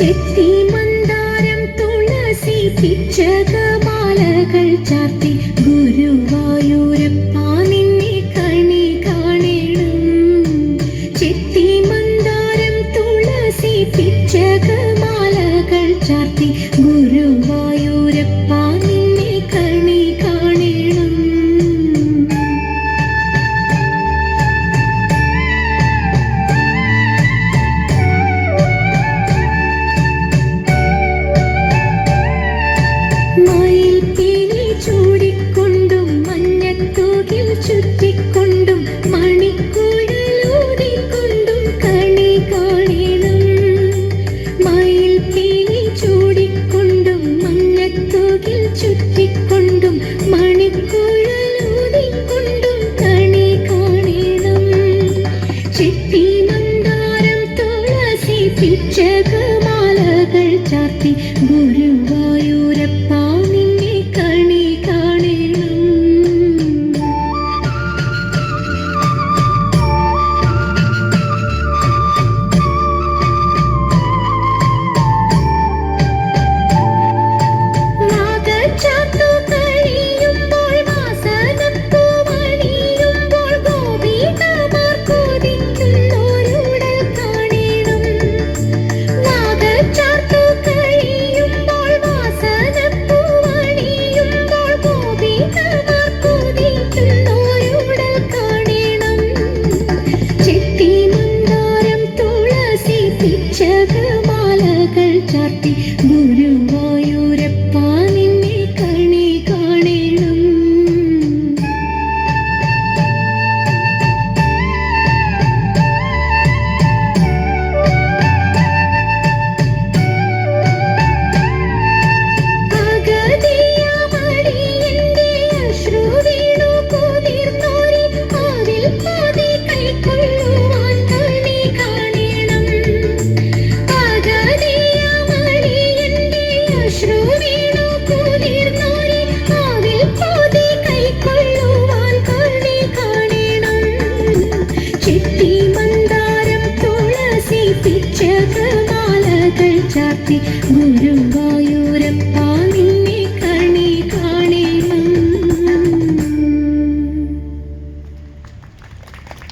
ചെത്തി മന്ദാരം തുളസി പിച്ചകമാലകൾ ചാർത്തി ഗുരുവായൂരപ്പ നിന്നെ കണി കാണണം. ചെത്തി മന്ദാരം തുളസി പിച്ചകമാലകൾ ചാർത്തി ഗുരുവായൂരപ്പ നിന്നെ കണി കാണണം. മയിൽപ്പീലി ചൂടിക്കൊണ്ടും മഞ്ഞത്തൂകിൽ ചുറ്റിക്കൊണ്ടും മണിക്കുഴലൂതിക്കൊണ്ടും കണി കാണണം. മയിൽപ്പീലി ചൂടിക്കൊണ്ടും മഞ്ഞത്തൂകിൽ ചുറ്റിക്കൊണ്ടും മണിക്കുഴലൂതിക്കൊണ്ടും കണി കാണണം. ചെത്തി മന്ദാരം തുളസി പിച്ചകമാലകൾ ചാർത്തി ഗുരുവായൂരപ്പ നിന്നെ കണി കാണണം. നാഗച്ചാർത്തു കഴിയുമ്പോൾ വാസനപ്പൂവണിയുമ്പോൾ ഗോപികമാർ കൊതിക്കുന്നോരുടൽ കാണണം. നാഗച്ചാർത്തു കഴിയുമ്പോൾ വാസനപ്പൂവണിയുമ്പോൾ ഗോപികമാർ കൊതിക്കുന്നോരുടൽ കാണണം. ചെത്തി മന്ദാരം തുളസി പിച്ചകമാലകൾ ചാർത്തി ഗുരുവായൂരപ്പ നിന്നെ കണി കാണണം. അഗതിയമടിയന്റെ അശ്രു വീണു കുതിർന്നോരി അതിൽ പാതി കൈക്കൊള്ളുവാൻ കണി കാണണം. അഗതിയമടിയന്റെ അശ്രു വീണു കുതിർന്നോരി അതിൽ പാതി കൈക്കൊള്ളുവാൻ കണി കാണണം. ചെത്തി മന്ദാരം തുളസി പിച്ചകമാലകൾ ചാർത്തി ഗുരുവായൂരപ്പ